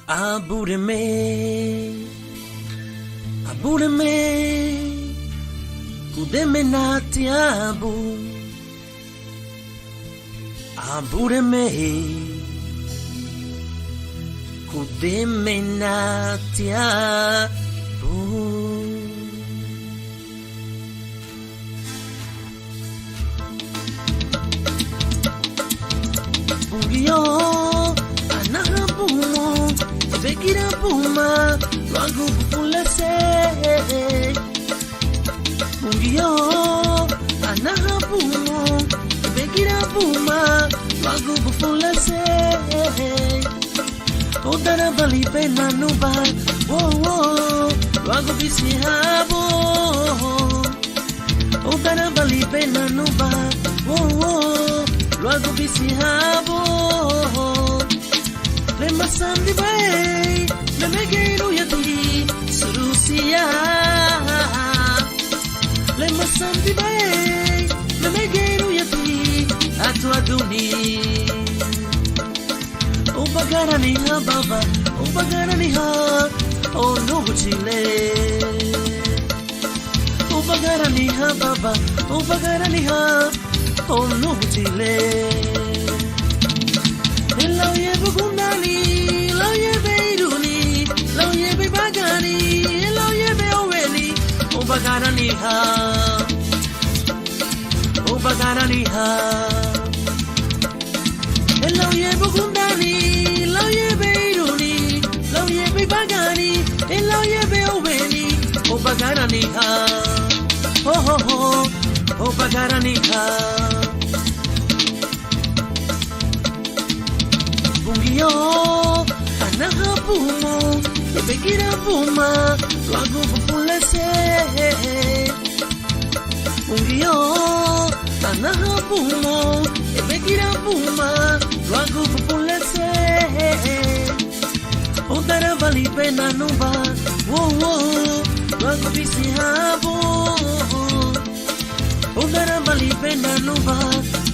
Abúreme, kudeme na tiabu. Abúreme, kudeme na tiabu. Bugio, anahabumo. Begira puma, lagu pulase. Mungio, anaha pumo. Begira puma, lagu pulase. Odara bali pena nuba, oh, lagu bisi habo. Odara bali pena nuba, oh, lagu bisi habo. Lema sandi bay, memegeru yati surusia. Lema sandi bay, memegeru yati atu aduni. Ubagara ni ha baba, ubagara ni ha, oh no chile. Ubagara ni ha baba, ubagara ni ha, oh no chile. Lo llevo gundani, lo lleve iruni, lo lleve bagani, lo lleve oveli, o bagarani ha, o bagarani ha. Lo llevo gundani, lo lleve iruni, lo lleve bagani, lo lleve oveli, o bagarani ha, o bagarani ha. Bungio, anaha pumo, begira puma, lagu pulase. Bungio, anaha pumo, begira puma, lagu pulase. Odara bali pena nuba, oh, lagu bisi habo. Odara bali pena nuba,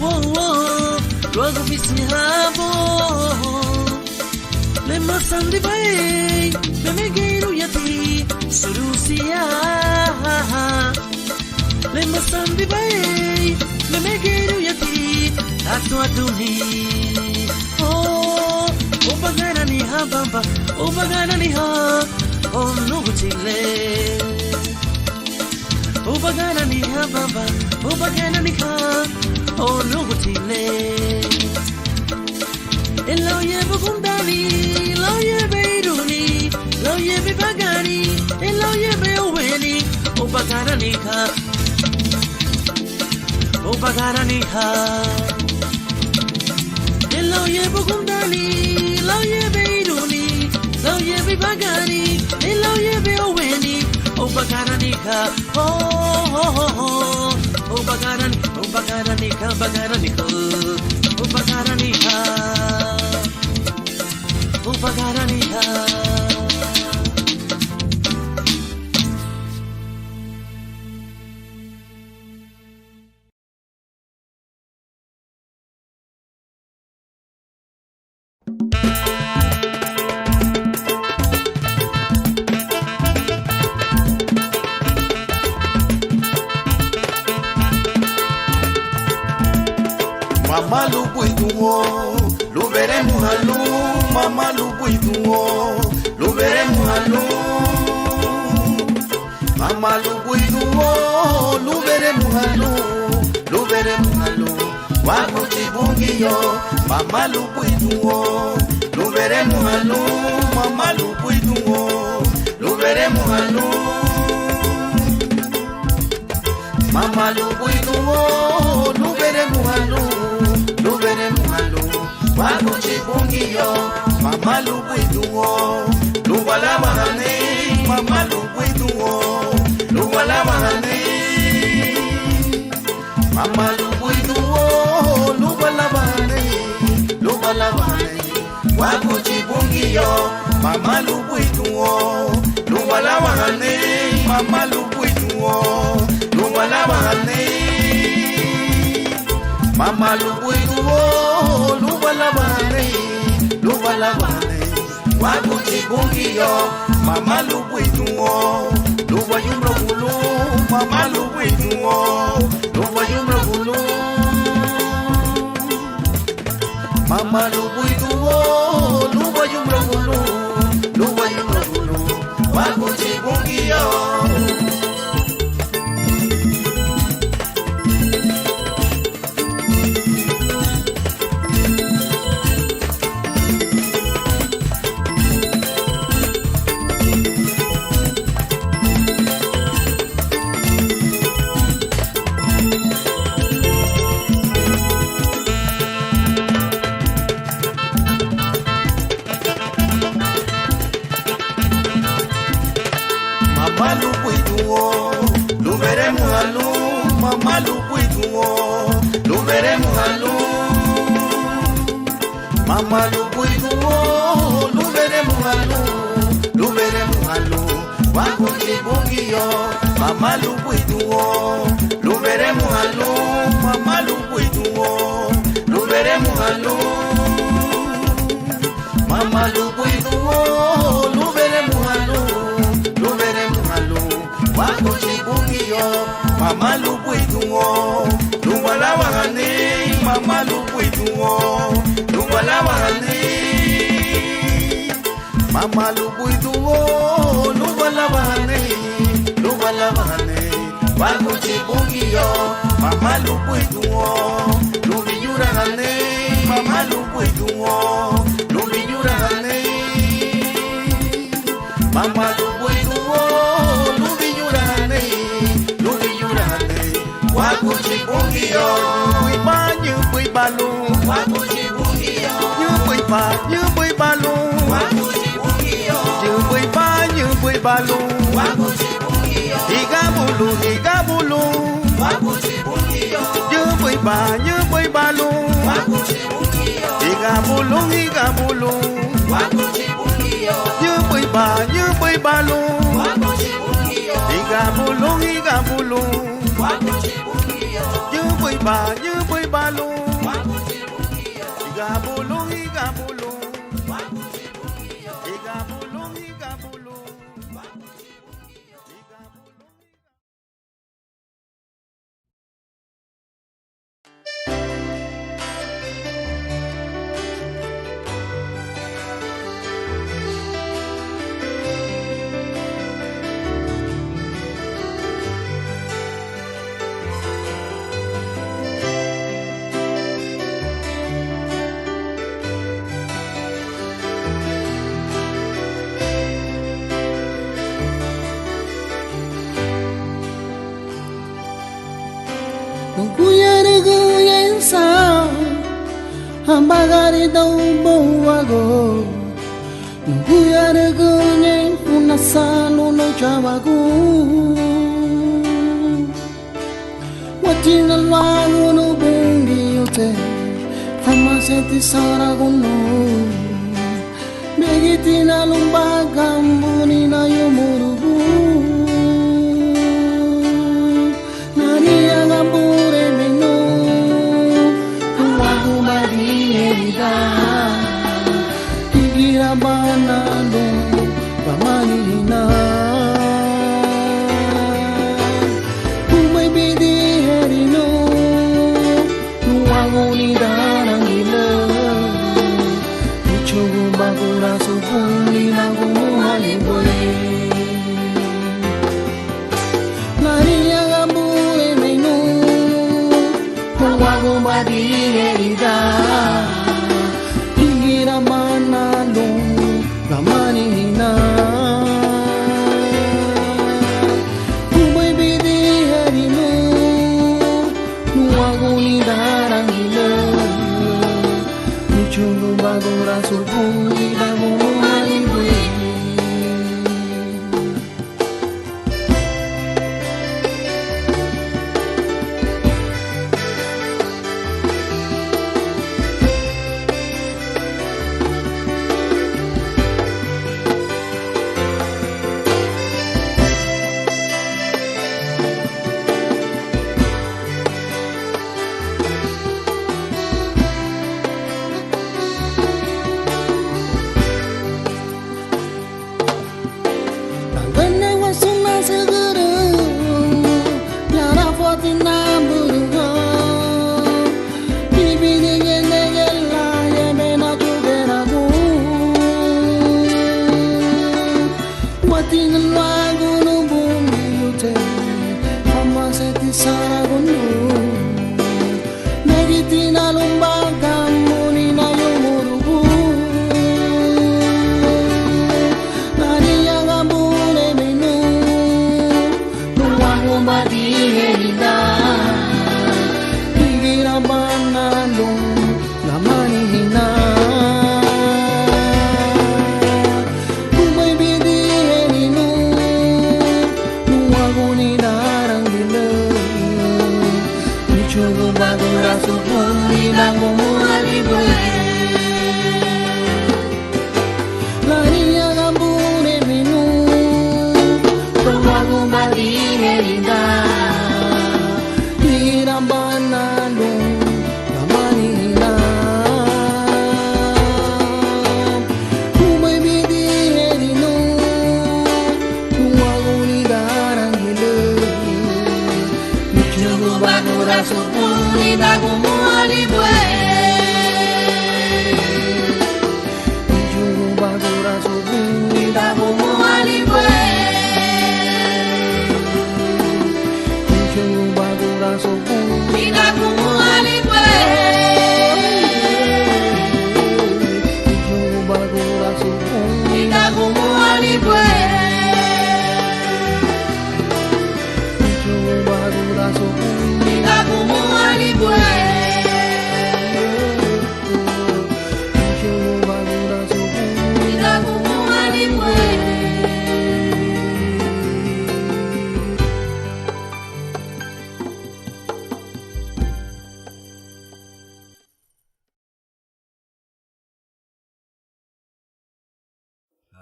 oh, lagu bisi habo. Lema sandi bay, memegeru yati surusia. Lema sandi bay, memegeru yati atu aduni. Oh, ubagara ni ha baba, ubagara ni ha, oh no chile. Ubagara ni ha baba, ubagara ni ha, oh no chile. Lo llevo gundani, lo lleve iruni, lo lleve bagani, lo lleve oveni, o bagarani ha, o bagarani ha. Lo llevo gundani, lo lleve iruni, lo lleve bagani, lo lleve oveni, o bagarani ha, o bagarani ha, bagarani ha, o bagarani ha. Upagarani ha. Mama lubuiduo, lo veremos a luz. Mama lubuiduo, lo veremos a luz. Mama lubuiduo, lo veremos a luz, lo veremos a luz. Wago chibungio, mama lubuiduo, lo veremos a luz. Mama lubuiduo, lo veremos a luz. Mama lubuiduo, lo veremos a luz, lo veremos a luz. Wago chibungio, mama lubuiduo, lo walabane, mama lubuiduo, lo walabane. Mama lubuiduo, lo walabane, lo walabane. Wago chibungio, mama lubuiduo, lo walabane, mama lubuiduo, lo walabane. Mama lubuiduo, lo walabane, lo walabane. wakuchibungio mama lubwituo luwa yumro gulu mama lubwituo luwa yumro gulu mama lubwituo luwa yumro gulu luwa yumro gulu wakuchibungio mama lubwituo lu veremos alú mama lubwituo lu veremos alú wakuchibungio mama lubwituo lu veremos alú mama lubwituo lu veremos alú mama lubwituo lu veremos alú wakuchibungio mama lubwituo luwalawahani mama lubwituo luwalawahani mama lubwituo luwalawahani wakuchibungio mama lubwituo luvinyurahani mama lubwituo luvinyurahani mama lubwituo luvinyurahani wakuchibungio buiba như bui balu wakuchibungio như bui balu wakuchibungio như bui balu wakuchibungio higabulu wakuchibungio như bui balu wakuchibungio higabulu wakuchibungio như bui balu wakuchibungio higabulu wakuchibungio như bui balu wakuchibungio higabulu wakuchibungio Ambagare dau boago Nunguyare gunye Unasalo no chawago Watina lwago no bungi yote Fama seti saragono Begitina lumbaga Mbuni na yomurugu Nariya gambure meno Igira banalo pamanina Umay bidi herino Nuwagoni darangila Ichugu bagura subuli nagumuhaliboy Nariya gambure meno Nuwago badi herida manalo gamanina umay bidi harino nuwaguni darangila nichungu bagura subuli dagumalibwe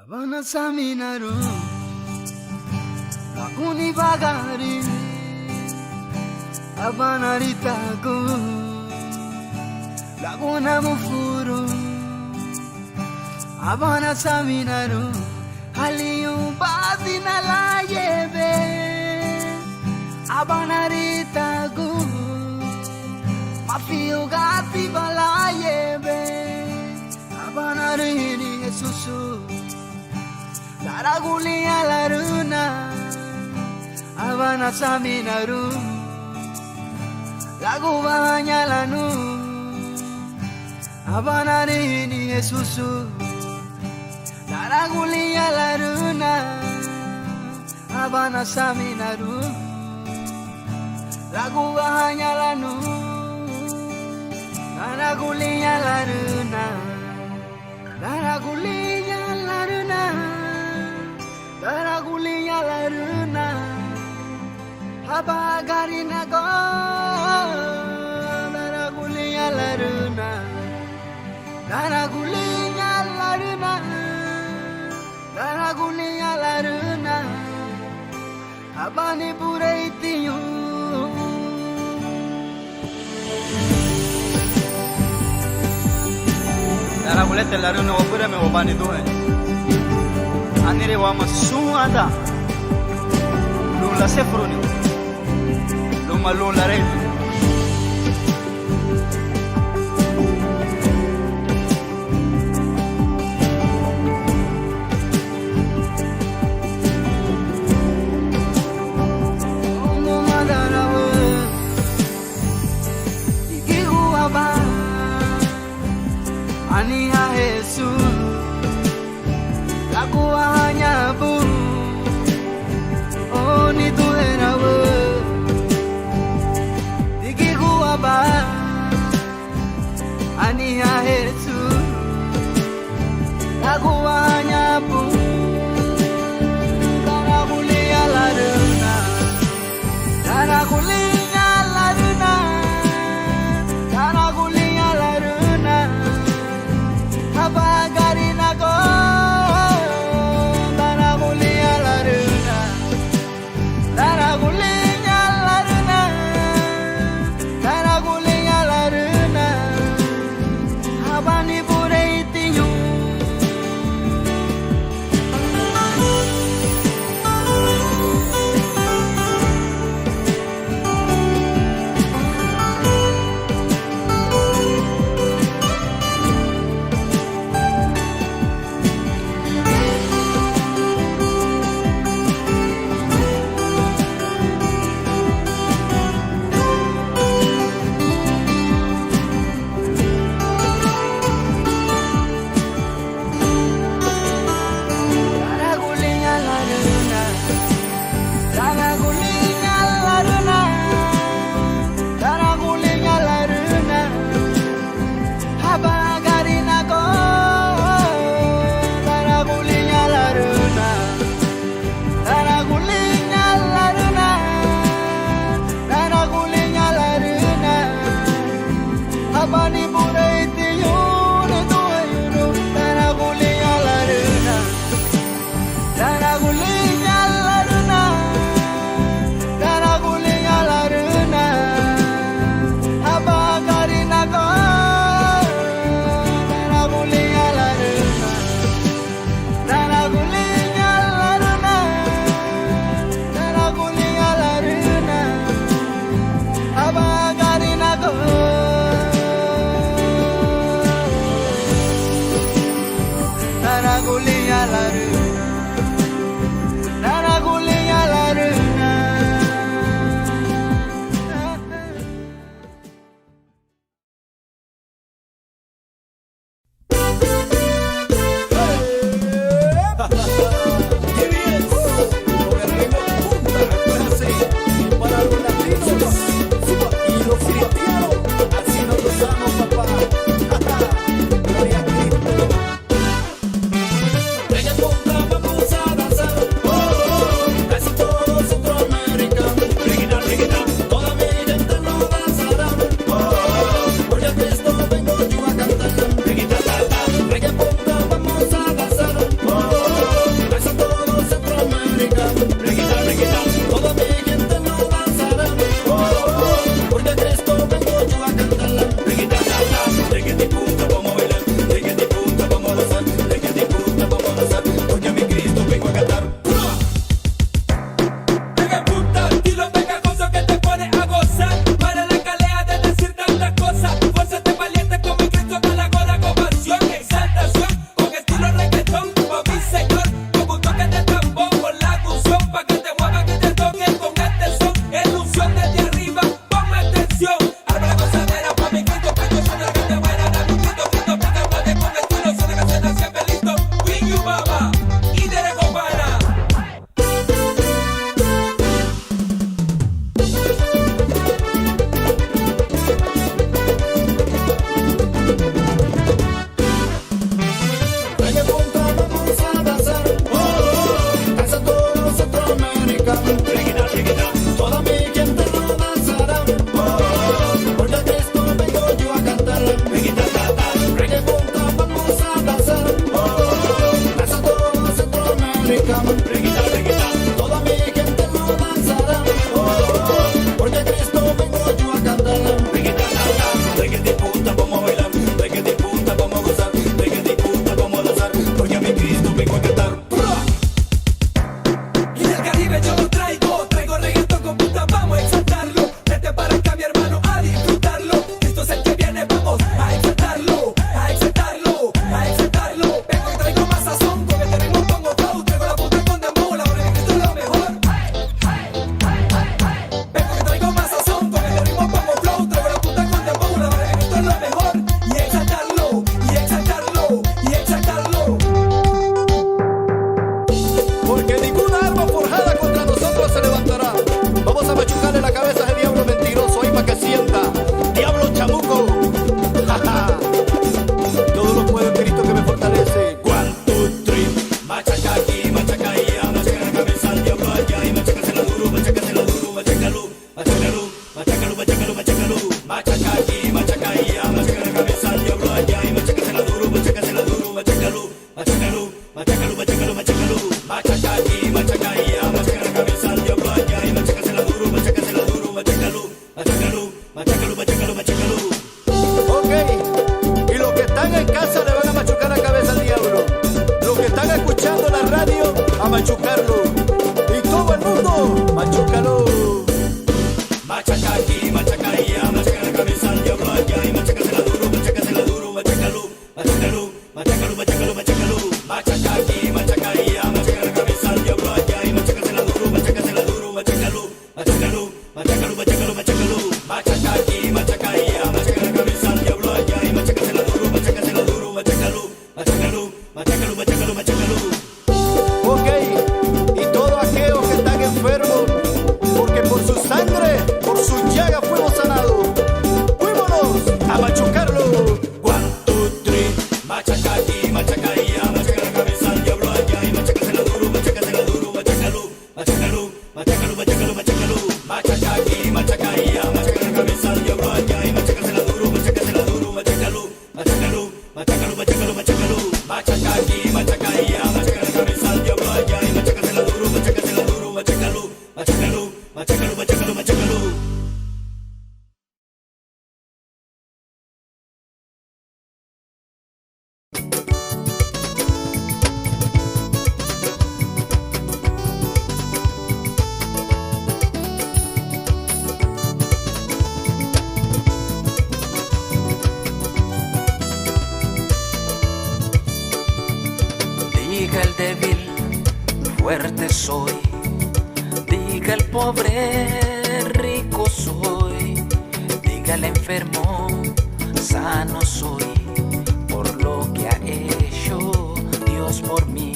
Habana saminaru Laguni bagari Habana ritaku Laguna mufuru Habana saminaru Halium batina la lleve Habana ritaku Mafio gati bala lleve Habana rini Jesusu Daraguli a la luna Habana saminaru Lagu baña la nu Habana rini Jesusu Daraguli a la luna Habana saminaru Lagu baña la nu Daraguli a la luna Daraguli a la luna Daragulinya laruna Habagarina go Daragulinya laruna Daragulinya laruna Daragulinya laruna Habani pureitiyo Daragulete laruna wapure me wabani duhe Anire wama suada Lula sefruni Luma lula reju Ondo madarawe Ikigu aba Aniha Jesus Aku hanya buru Oh ni tu era we Digi gua ba Ani ya Jesus Aku hanya buru Karena kuliah laruna Karena kuliah laruna Karena kuliah laruna Apa garin aku Reggaeton, vamos a danzar. Diga el débil, fuerte soy. Diga el pobre, rico soy. Diga el enfermo, sano soy. Por lo que ha hecho Dios por mí.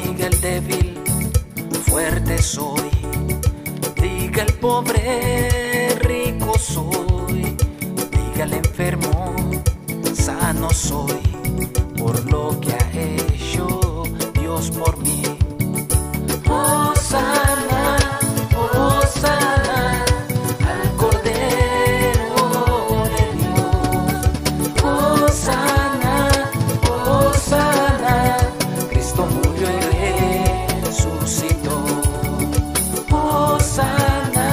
Diga el débil, fuerte soy. Diga el pobre, rico soy. Diga el enfermo, sano soy. Por lo que ha hecho Dios por mí. Hosana, Hosana, al Cordero de Dios. Hosana, Hosana, Cristo murió y resucitó. Hosana,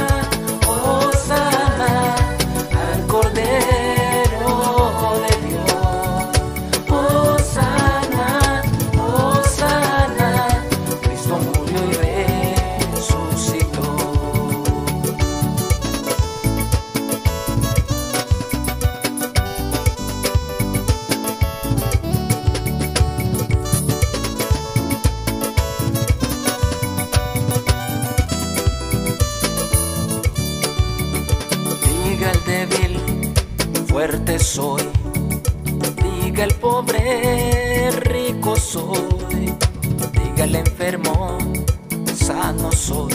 Hosana, al Cordero de Dios. Hosana, Hosana, Cristo murió y resucitó. Diga el débil, fuerte soy. Diga el pobre, rico soy. Diga el enfermo, sano soy.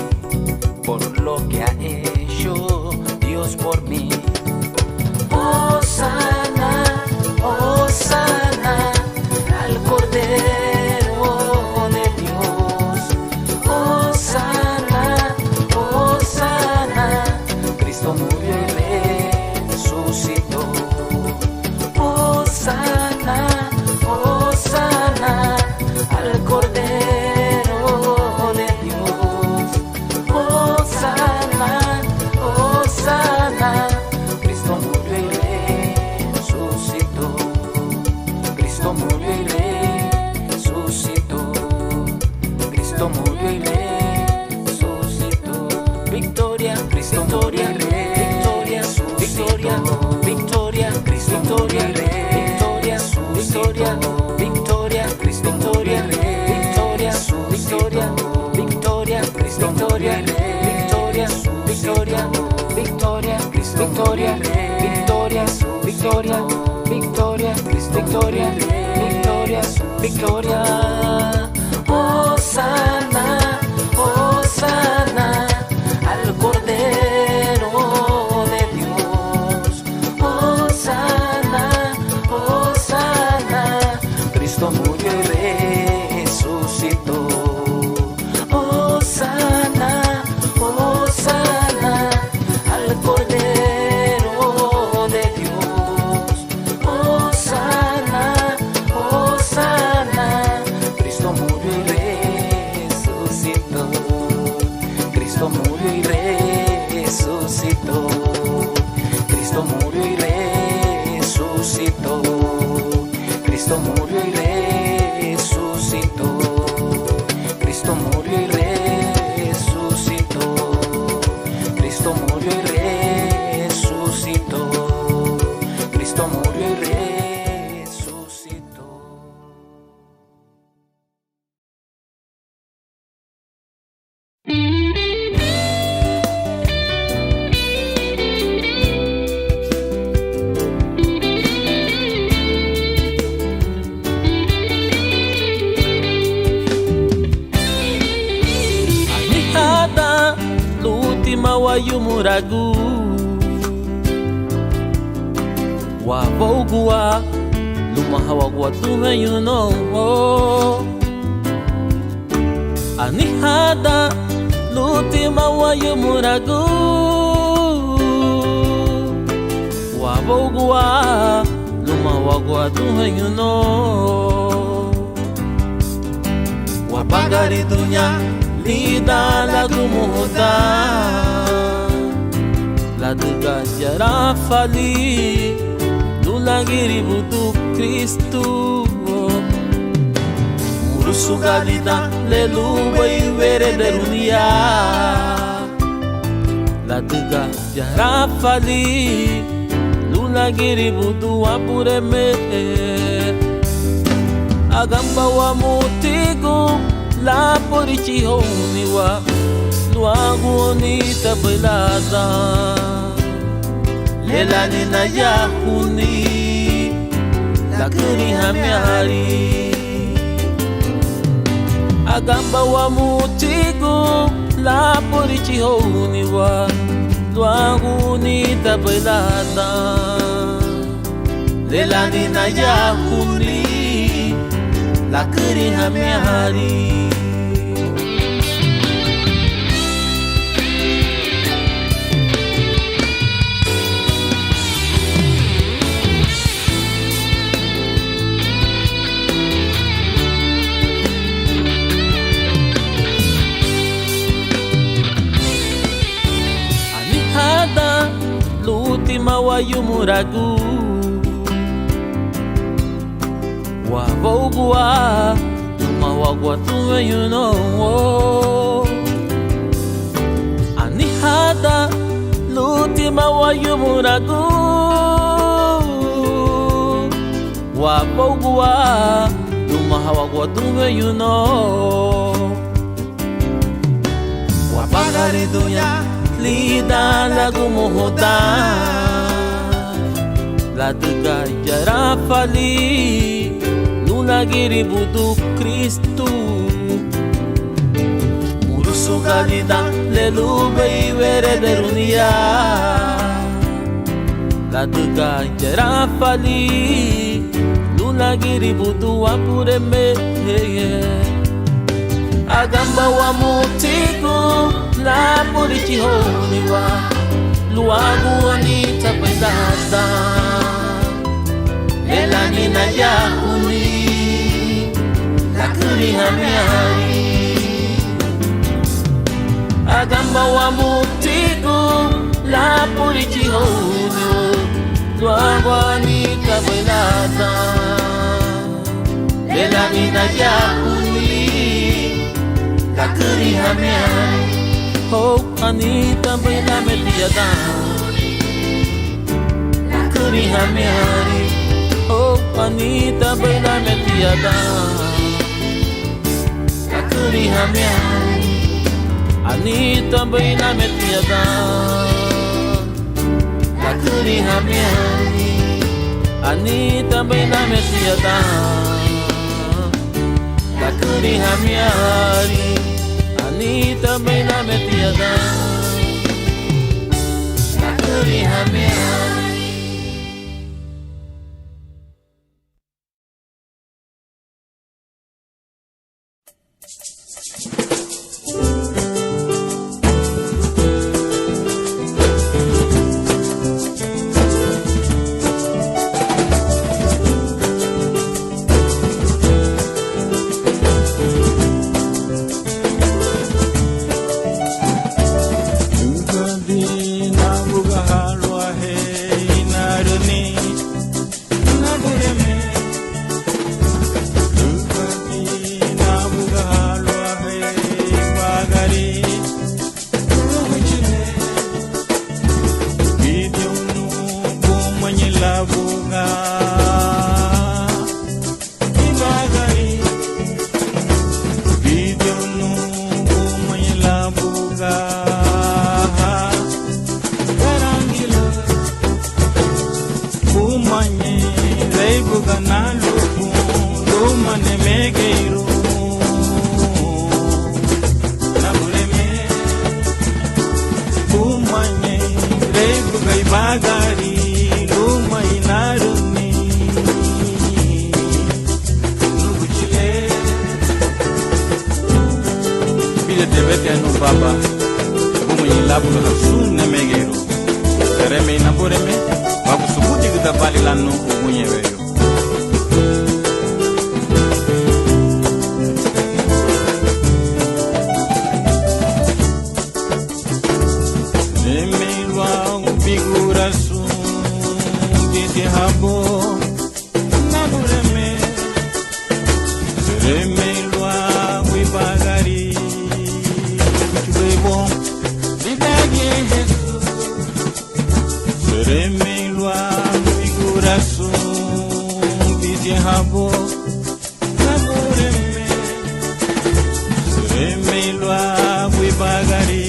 Por lo que ha hecho Dios por mí. Hosana, Hosana, al Cordero de Dios. Hosana, Hosana, Cristo murió y resucitó. Hosana, Hosana, al Cordero de Dios. Hosana, Hosana, Cristo murió y resucitó. Cristo murió y resucitó. Cristo murió y resucitó. Victoria, Cristo murió y resucitó. Victoria, Cristo murió y resucitó. Victoria, Victoria, Cristo murió y resucitó. Victoria, Cristo murió y resucitó. Victoria, Cristo murió y resucitó. Victoria, Victoria, Cristo murió y resucitó. Victoria. Hosana, Hosana, al Cordero de Dios. Hosana, Hosana, Cristo murió y resucitó. Hosana, Hosana, al Cordero de Dios. Hosana, Hosana, Cristo murió y resucitó. Cristo murió y resucitó. Cristo murió y resucitó. Cristo murió y resucitó. Cristo murió y resucitó. Cristo murió y resucitó. Cristo murió y resucitó. yumuragu wa bogua luma hawagwa tume you know anihada lutima wa yumuragu wa bogua luma wagwa tume you know wa bagari dunya lida lagu muda la duga jara fali lulagiri budu Kristu murusu galida lelu bai vere derunia la duga jara fali lulagiri budu apure me agamba wa mutigu la porichi honiwa luagu ni tabelada lela ni na yahuni la kuri hamiari agamba wa mutigu la porichi honiwa luagu ni tabelada lela ni na yahuni la kuri hamiari Lutima wa yumuragu wa bogua luma wagwa tume you know anihada lutima wa yumuragu wa bogua luma hawagwa tume you know wa bagari dunya lida lagu muda la duga jara fali lulagiri budu Kristu murusu galida lelu bai vere derunia la duga jara fali lulagiri budu apure me agamba wa mutigu la porichi honiwa luagu ni tapedada ela ni na yahuni la kuri hamiari agamba wa mutigu la porichi honiwa luagu ni tapedada ela ni na yahuni la kuri hamiari oh Anita baila metiada la kuri hamiari oh Anita baila metiada la kuri hamiari Anita baila metiada la kuri hamiari Anita baila metiada la kuri hamiari Anita baila metiada la kuri hamiari no baba como em labu no sun na megero reme na boreme babu subuti gida bali lanu munye weyo reme lwa figura sun dite habo na boreme reme lwa wi bagari bom vidage Jesus sereme lwa figuração de rabo naboreme sereme lwa wi bagari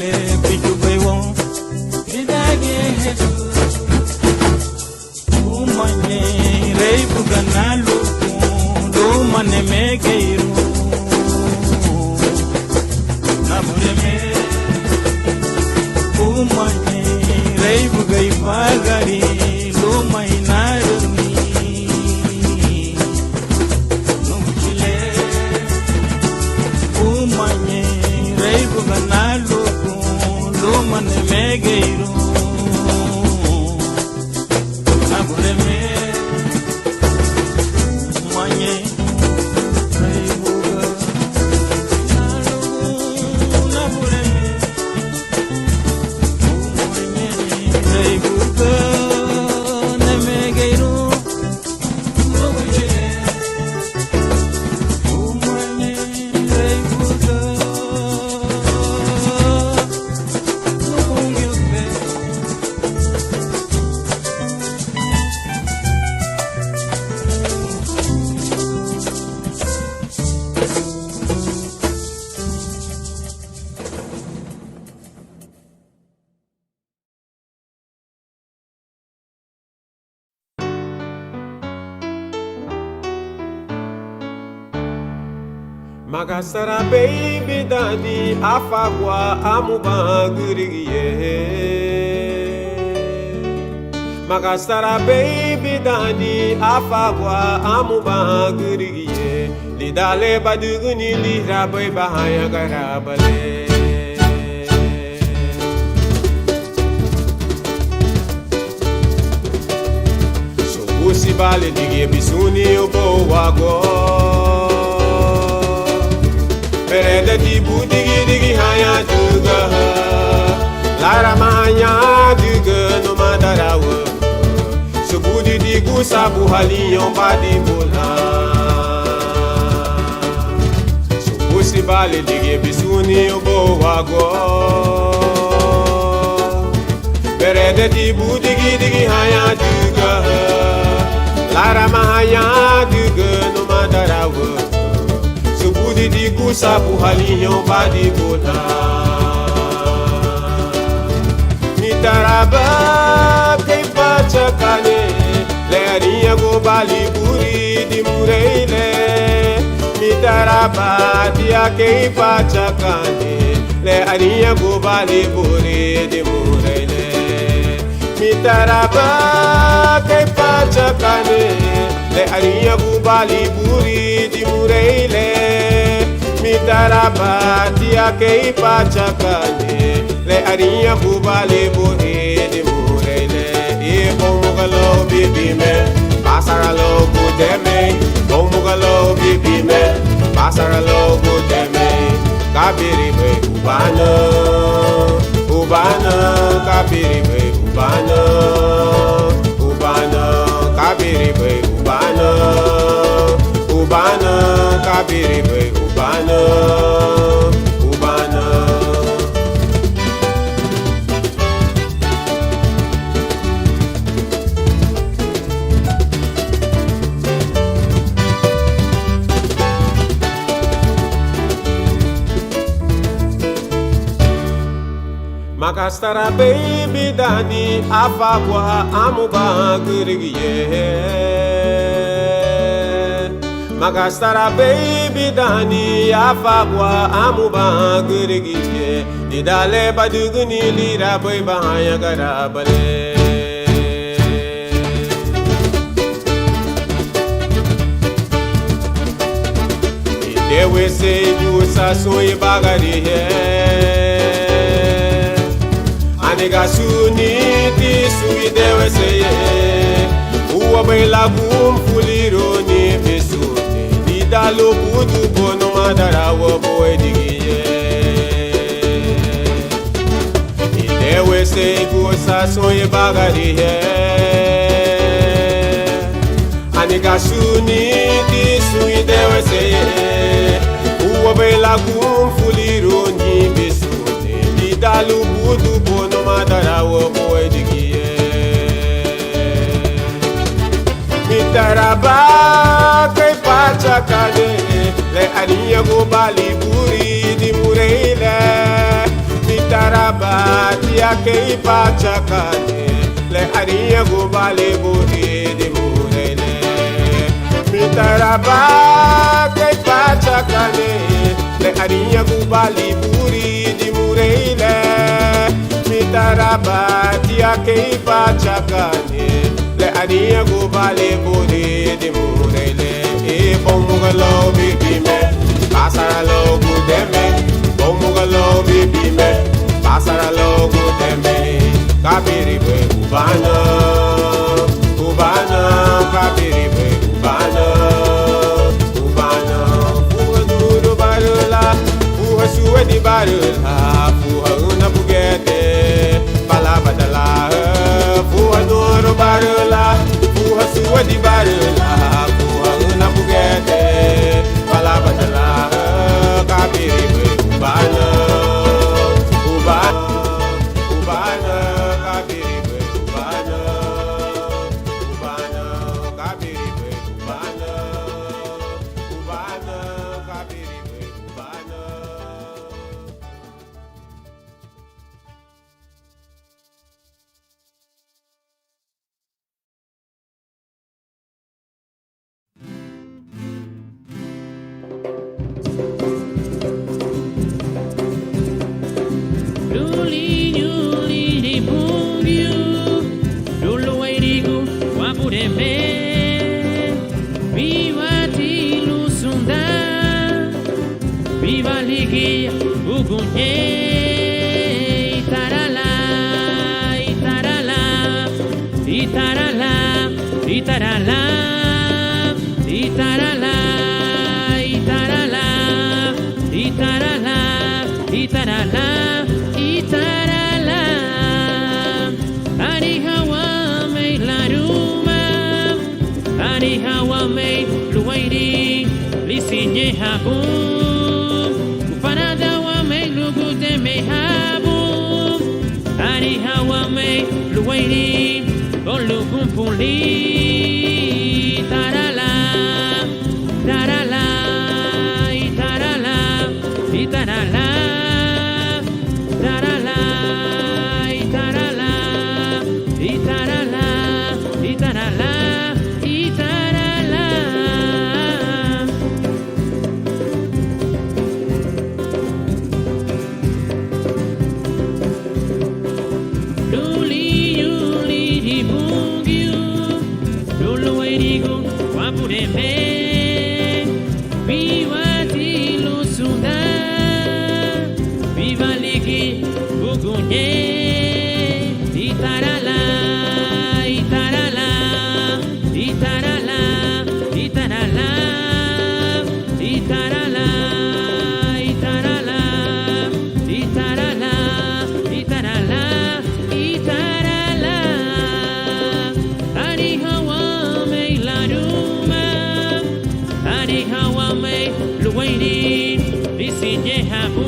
le pichu bom vidage Jesus umanye rei buganalo do mane megeiro umanye rei bugai bagari lo mainarni nungile umanye rei buganalo lo mane megeiro nabureme umanye rei buganalo nabureme rei buga ne megeiro umanye rei buga Magasara baby daddy afagwa amubanguriye Magasara baby daddy afagwa amubanguriye lidale baduguni lirabai bahaya garabale So usibale dige bisuni obo wago Pereda tibu digi digi haya duga Lara mahanya duga no madarawa Subudi digu sabu haliyon badi bola Subusi bali digi bisuni obo wago Pereda tibu digi digi haya duga Lara mahanya duga no madarawa Subudi digu sabu haliyon badi bola Nitaraba kay pachakane Le ariya go bali buri di mureile Nitaraba dia kay pachakane Le ariya go bali buri di mureile Nitaraba kay pachakane Le ariya go bali buri di mureile Mitaraba dia kei pachakane le ariya bubale bore de murele e bomugalo bibi me pasaralo gudeme bomugalo bibi me pasaralo gudeme kabiri be ubana ubana kabiri be ubana ubana kabiri be ubana ubana kabiri be ubana ubana Makastara baby daddy afagwa amubanguriye Magastara baby dani afagwa amubanguriye Didale baduguni lira boy bahaya garabale Ide we say you sa so ye bagari he aniga suni ti sui de we say uwa bela kum fuliro ni besute ni dalo budu bono madara wo boy digiye ide we say you sa so ye bagari he aniga suni ti sui de we say uwa bela kum fuliro ni besute ni dalo budu bono madara wo boy digiye Mitaraba kay pachakade le aniya go bali buri di mureile Mitaraba tia kay pachakade le aniya go bali buri di mureile Mitaraba kay pachakade le aniya go bali buri di mureile Mitaraba tia kay pachakade le aniya go bale bode de murele e bomugalo bibi me pasara logo de me bomugalo bibi me pasara logo de me kabiri be ubana ubana kabiri be ubana ubana fuha duro barula fuha suwe di barula fuha una bugete bala badala fuha duro barula fuha suwe di barula fuha una bugete bala badala kabiri be ubana ubana ubana kabiri be ubana ubana kabiri be ubana ubana kabiri be ubana Viva Liguia, Ugunhê, Itaralá, Itaralá, Itaralá, Itaralá, Itaralá, Itaralá, Itaralá, Itaralá, Itaralá, Arihawa mei laruma, Arihawa mei luairi, lisinhe habum. Luairi, Olugun Puli, Tarala, Tarala, Itarala, Itarala, Tarala, Itarala, Itarala, Itarala, Itarala. Viva Tilo Sunda, Viva Ligi, Ugunhê, Itaralá, Itaralá, Itaralá, Itaralá, Itaralá, Itaralá, Itaralá, Itaralá, Itaralá, Arihawa mei laruma, Arihawa mei luairi, lisinhe habu,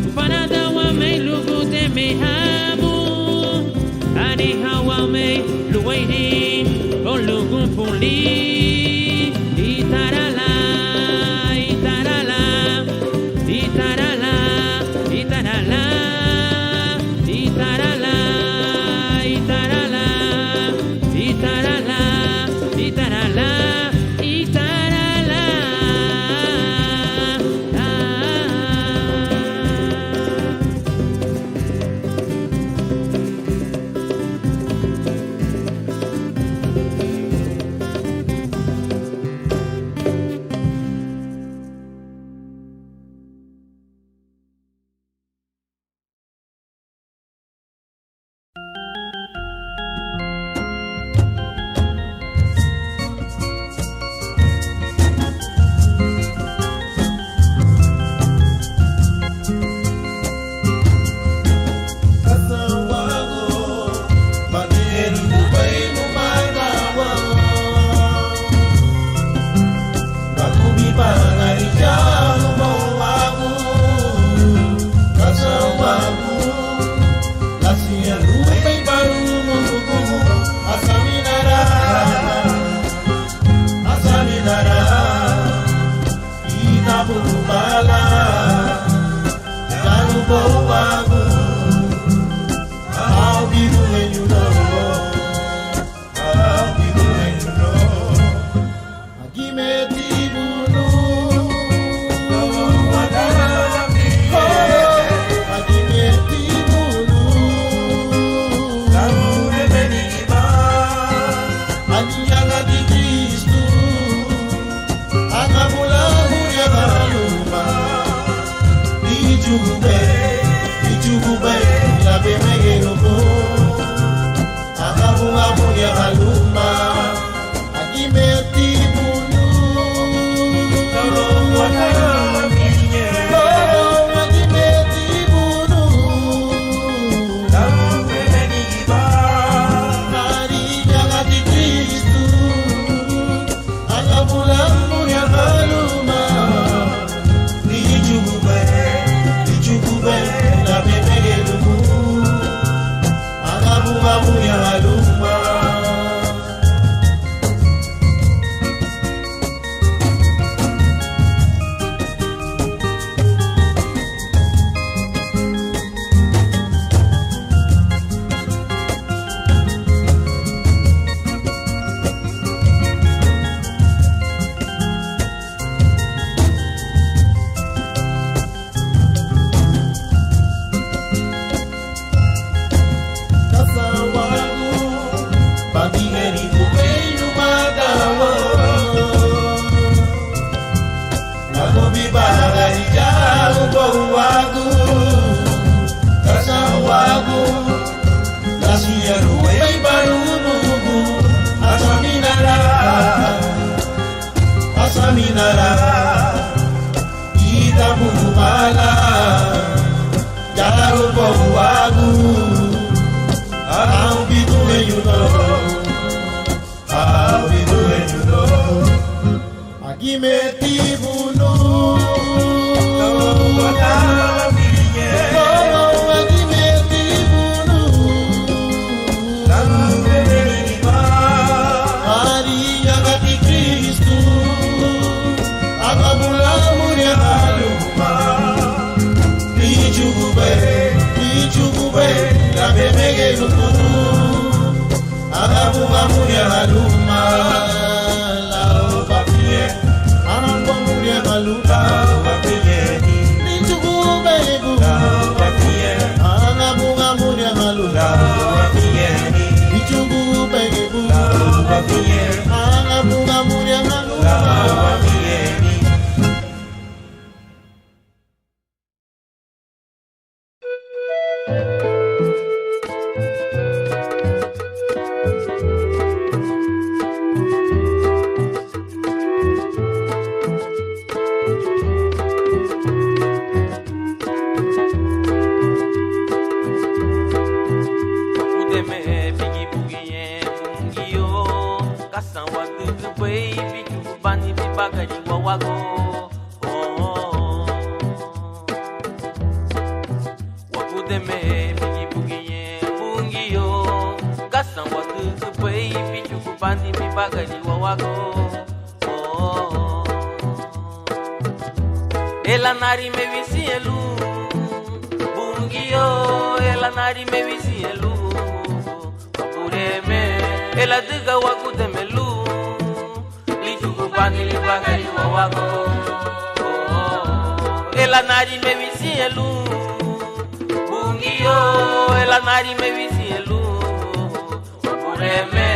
Upanadawa mei lugu de me habu, Arihawa mei luairi, Olugun Puli, Itarala, Itarala, Itarala, Itarala, Itarala, Itarala, Itarala, Itarala, Itarala. Ichugube, la bemegero ko. Akabu ya haluma, agimeti bunu. Elanari me visielu, bungio. Elanari me visielu, kapureme. Eladiga wakutemelu, lichukubani libagari wawago. Elanari me visielu, bungio. Elanari me visielu, kapureme.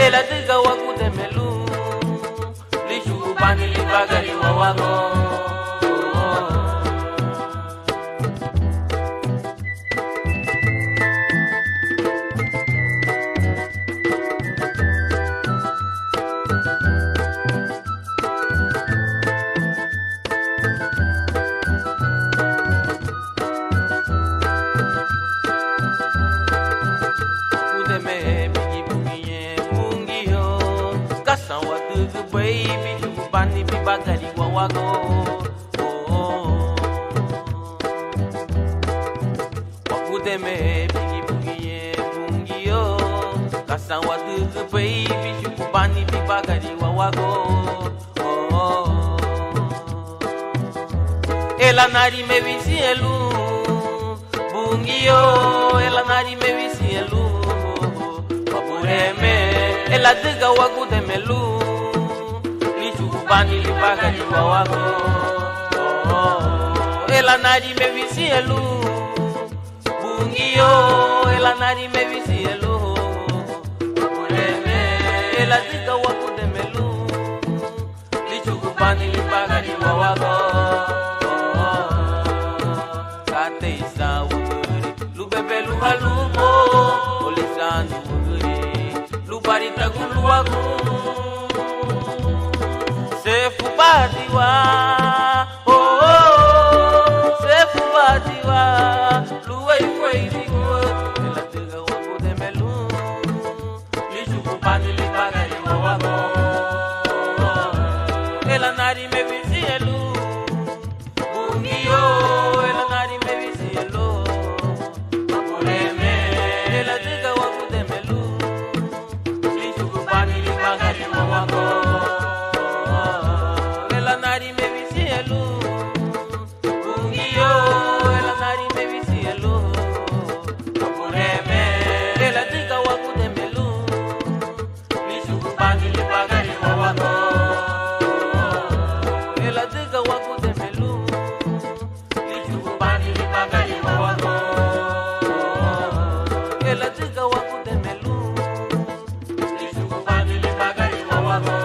Eladiga wakutemelu, lichukubani libagari wawago. Bagari wawago, wakudeme bigi bugiye bungio, kasawa tutu baby shukubani bi bagari wawago. Elanari me visielu, bungio. Elanari me visielu, kapureme. Eladiga wakudemelu. Bani li bagari wawago, elanari me visielu, bungio. Elanari me visielu, kapureme. Eladiga wakudemelu, lichukubani li bagari wawago. wagu sefu batiwa oh oh sefu batiwa luwe kwezi wo ela tiga wagu de melu lishu kupani lipaga yo wagu ela nari me visielu bungiyo ela nari me visielu aporeme ela tiga wagu de melu lishu kupani lipaga yo wagu ela nari me visielu bungiyo ela nari me visielu aporeme ela tiga wagu de melu lishu kupani lipaga yo wagu ela tiga wagu de melu lishu kupani lipaga yo wagu ela tiga wagu de melu lishu kupani lipaga yo wagu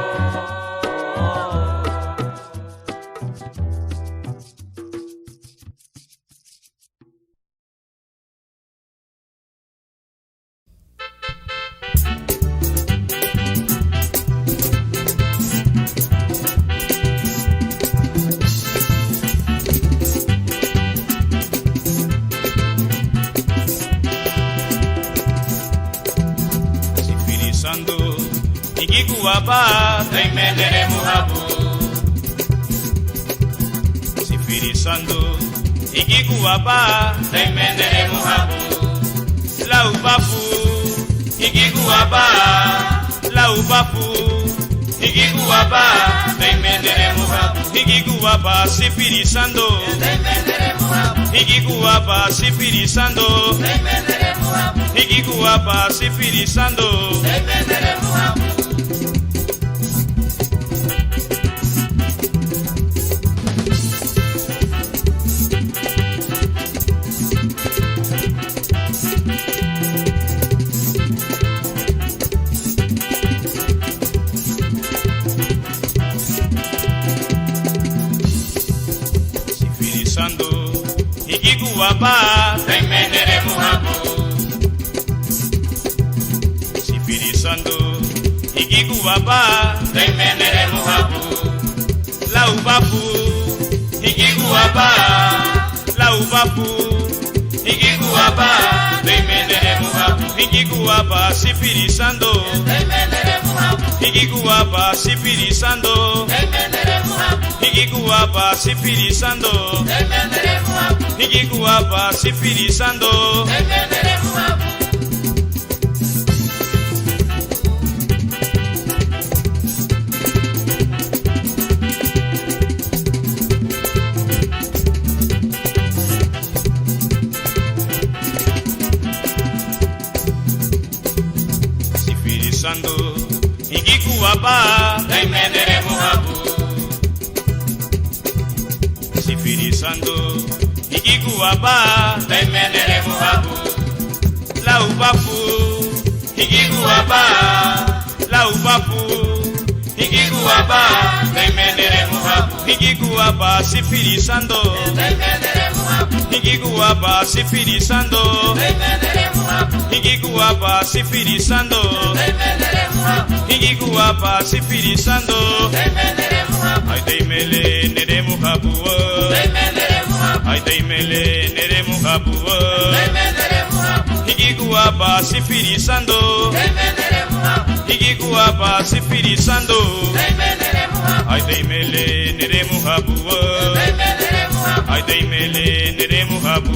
Sifirisando ikikuwapa taimendere muhabu Sifirisando ikikuwapa taimendere muhabu La upapu ikikuwapa La upapu ikikuwapa taimendere muhabu Ikikuwapa sifirisando taimendere muhabu Ikikuwapa sifirisando taimendere muhabu Ikikuwapa sifirisando taimendere muhabu Sifirisando ikikuwapa taimendere muhabu Sifirisando ikikuwapa taimendere muhabu La upapu ikikuwapa La upapu ikikuwapa taimendere muhabu Ikikuwapa sifirisando taimendere muhabu Ikikuwapa sifirisando taimendere muhabu Ikikuwapa sifirisando taimendere muhabu Ikikuwapa sifirisando taimendere muhabu Sifirisando ikikuwapa taimendere muhabu Sifirisando ikikuwapa taimendere muhabu La upapu ikikuwapa La upapu ikikuwapa taimendere muhabu Ikikuwapa sifirisando taimendere muhabu Ikikuwapa sifirisando taimendere muhabu Ikikuwapa sifirisando taimendere muhabu Ikikuwapa sifirisando taimendere muhabu Ay taimele nere muhabu taimendere muhabu Ay taimele nere muhabu taimendere muhabu Ikikuwapa sifirisando taimendere muhabu Ikikuwapa sifirisando taimendere muhabu Ay taimele nere muhabu taimendere muhabu Ay taimele nere muhabu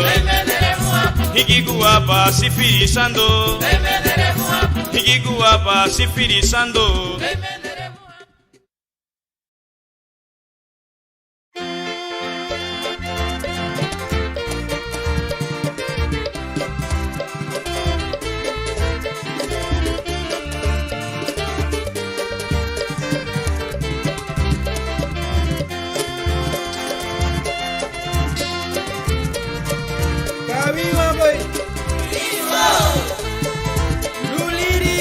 taimendere muhabu Ikikuwapa sifirisando taimendere muhabu Ikikuwapa sifirisando taimendere muhabu Kaviva boy. Luliri.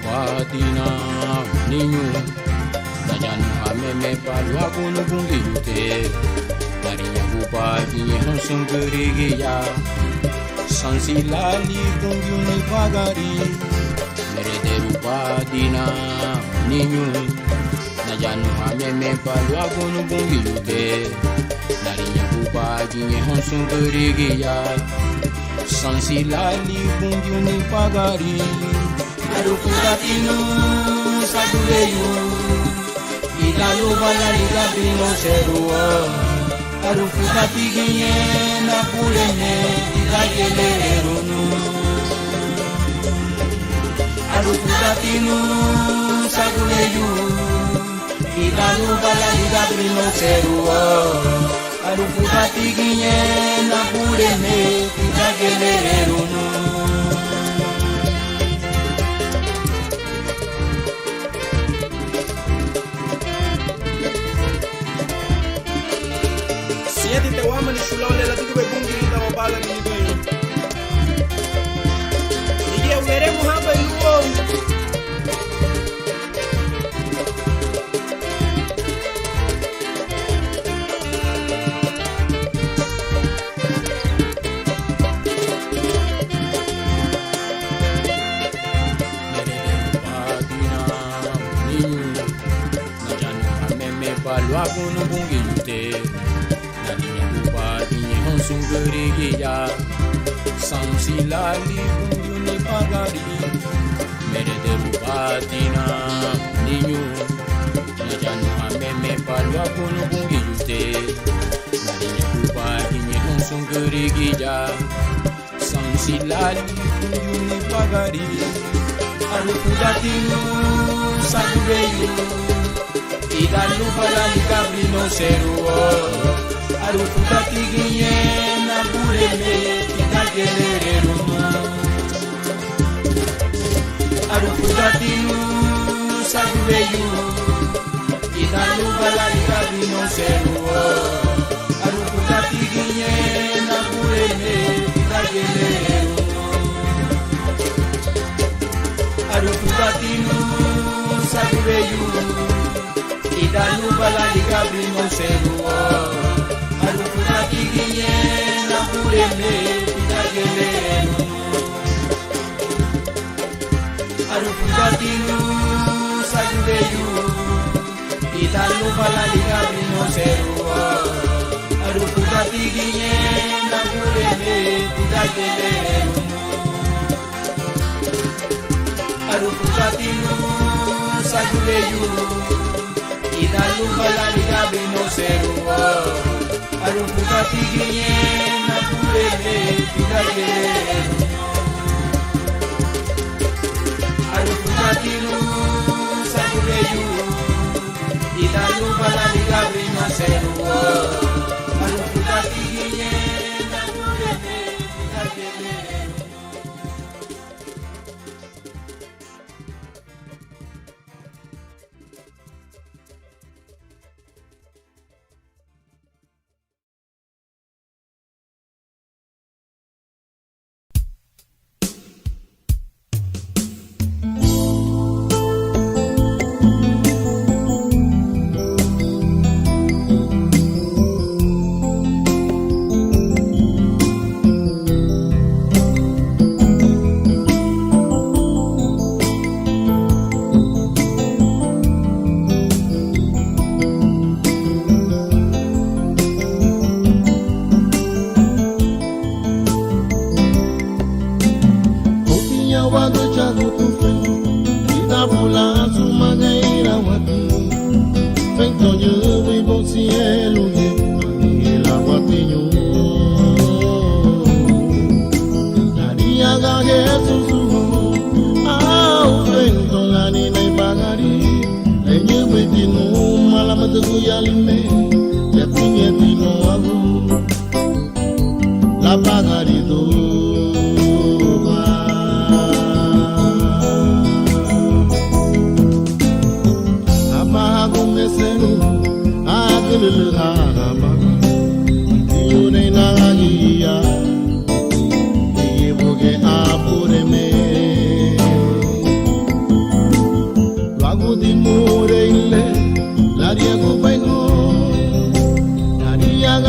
Patina ninyo Najan ameme palwa kunu kungiyute Narinya bupati yang sungkerigia Sansilali kungyuni pagari Merede bupati na ninyu Najanu hameme palu agunu bungiyute Narinya bupati yang sungkerigia Sansilali kungyuni pagari Arukudatinu saguleyu Ilalu balali gabino serua Arufukatiginye na pulene Itagelerunu Arukudatinu saguleyu Ilalu balali gabino serua Arufukatiginye na pulene Itagelerunu Yeti te wama ni shulole la tuku bekungi ita wabala ni nidoyo Niye ugere muhamba iluo Aku nubung yute Nadinya bupati yang sungkerigia Sansilali kungyuni pagari Merede bupati na ninyu Najanu hameme palu aku nubung yute Nadinya bupati yang sungkerigia Sansilali kungyuni pagari Arukudatinu sagubeyu Idalu balali kabrino seruo Arufukatiginye na bureme Itagelerenu Arukudatinu sagubeyu Idalu balali kabrino seruo Arufukatiginye na bureme Itagelerenu Arufukatinu sagubeyu Idalu balali kabrino seruo Arufukatiginye na bureme Itagelerenu Arufukatinu sagubeyu Idalu balali kabrino seruo Arufukatiginye na bureme Itagelerenu Arufukatinu sagubeyu Idalu balali kabrino seruo Arufukatiginye na bureme Itagelerenu Arufukatinu sagubeyu Idalu balali kabrino seruo Arufukatiginye na bureme Itagelerenu Diego Baino, Daria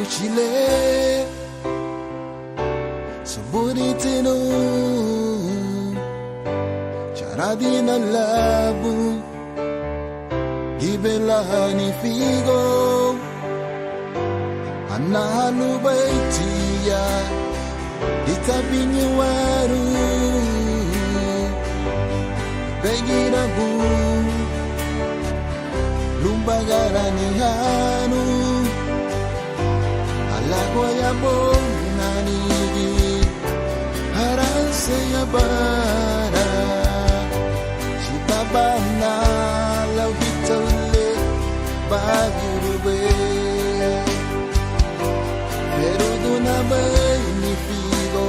Chile, Suburitino, Charadina Labu, Gibelani Figo, Anahanu Baitia, Itabini Waru, Begirabu, Lumbagarani Hanu. Lagwa ya bonani haranse ya bara Chibabana lau hitole bagirube Pero duna ni figo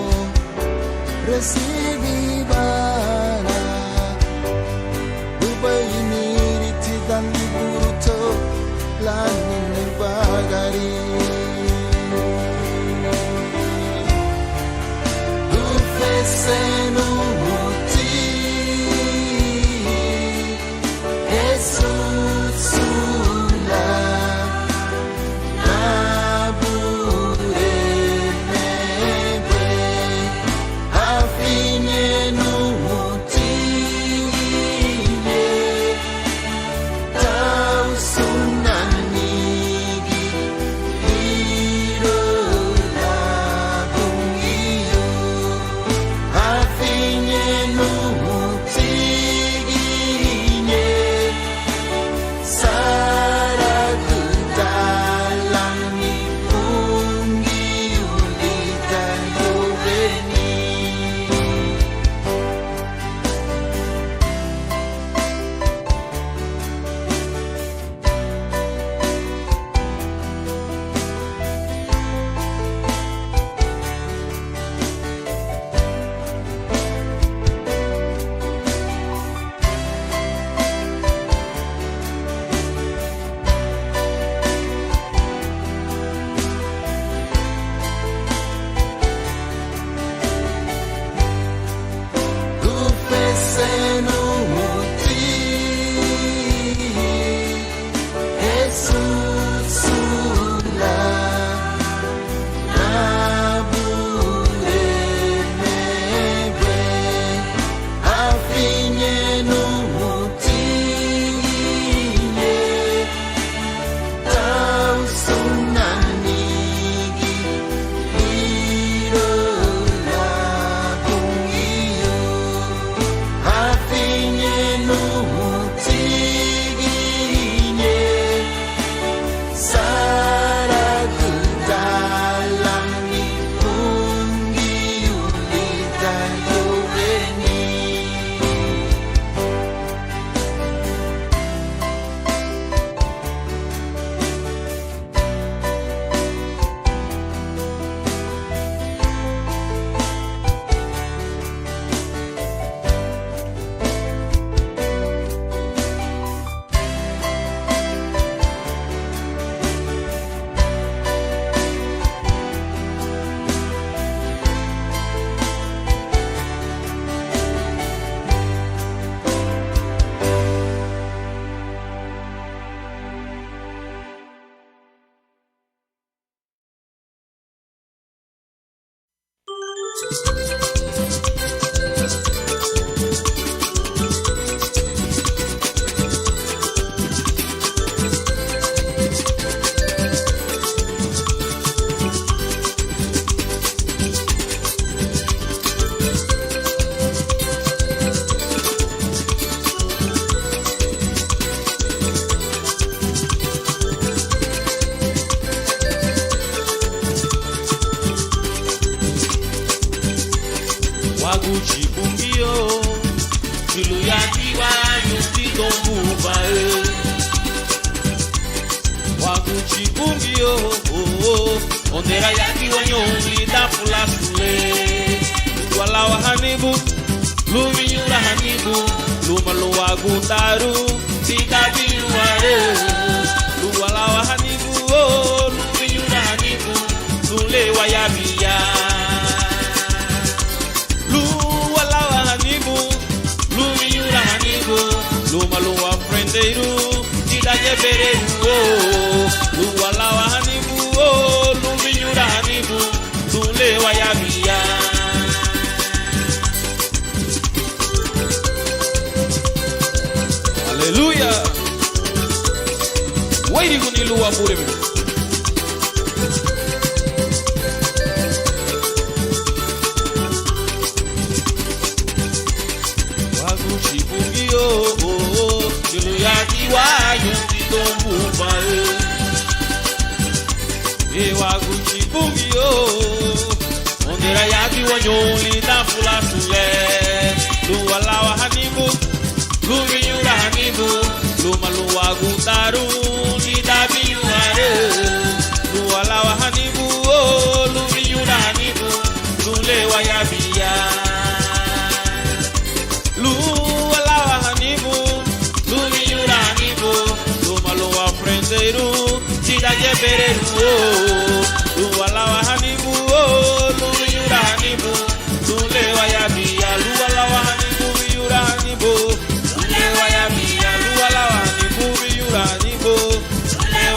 resibi bara Dubai ni ritidan liburuto lanin bagari Senuti Jesus sula Nabure nebe Afinye Waguchi Bungio, Juluyatiwa, Yuti Dombuba, Waguchi Bungio, Ondera Yaki Wanyoli, Dafula Sule, Walawa Hanibu, Lumiura Hanibu, Lumaloa Gutaru, Sita Biluare, Luwalawa Hanibu, Lumiura Hanibu, Lule Wayabia. Luwalawa Hanibu, Lumiura Hanibu, Lumaloa Frenderu, Sita Jeberu, Luwalawa Hanibu, Lumiura Hanibu, Lule Wayabia. Hallelujah. Waiting on you, Lord. Waguchi Bungio, Juluyatiwa, Yuti Dombuba. Waguchi Bungio, Ondera Yaki Wanyoli, Dafula Sule, Luwalawa Hanibu, Lumiura Hanibu, Lumaluwa Gutaru, Nidabiuare, Luwalawa Hanibu, Lumiura Hanibu, Lule Wayabia. Luwalawa Hanibu, Lumiura Hanibu, Lumaluwa Frenderu, Sida Jeberu, Luwalawa Hanibu, Lumiura Hanibu, Lule Wayabia. Luwalawa Hanibu, Miura Hanibu, Wayabia, Luwalawa Hanibu, Miura Hanibu,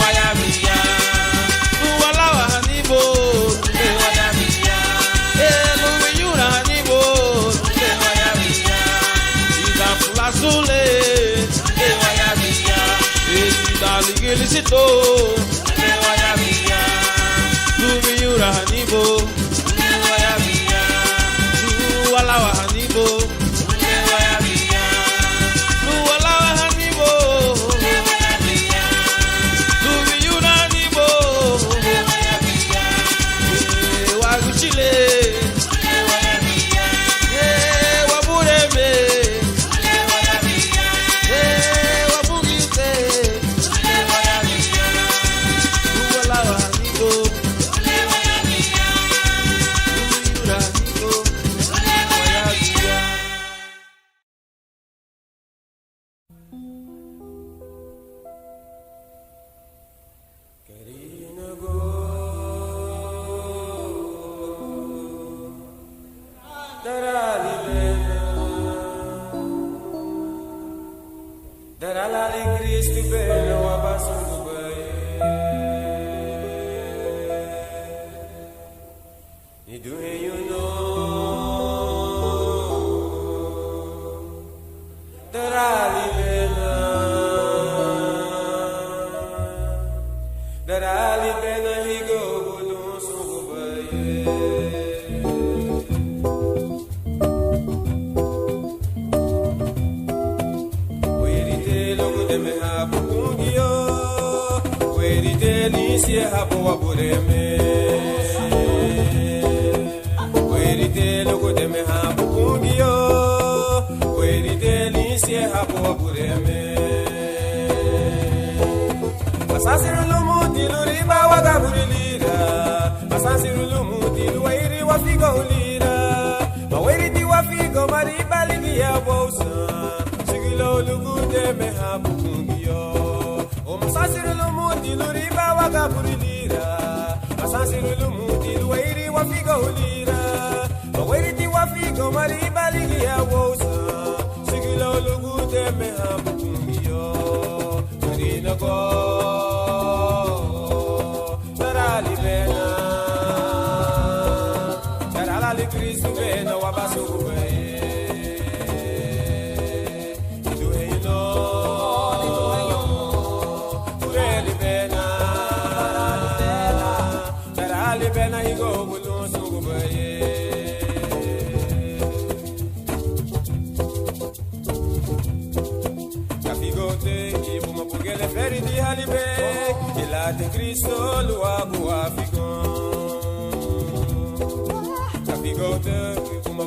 Wayabia, Luwalawa Hanibu, Wayabia, Miura Hanibu, Wayabia, Ida Fulasule, Wayabia, Ida Ligilisito, Wayabia, Miura Hanibu, Wayabia, Luwalawa Hanibu.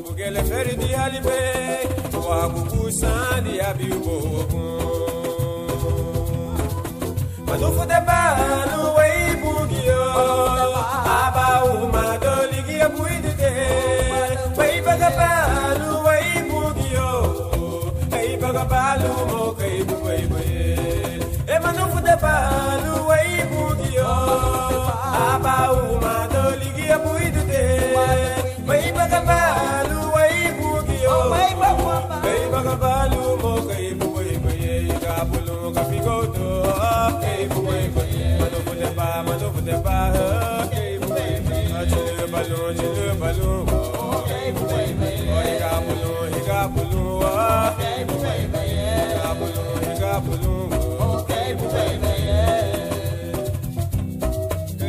porque le feri di halibe wa kukusandi abibo Manufu de balu wei bugio aba uma doligi abuidite wei bagabalu wei bugio ei bagabalu mo kai buwei wei e manufu de balu wei bugio aba uma doligi abuidite wei bagabalu wei bugio ei bagabalu mo kai buwei wei kapulu kapigoto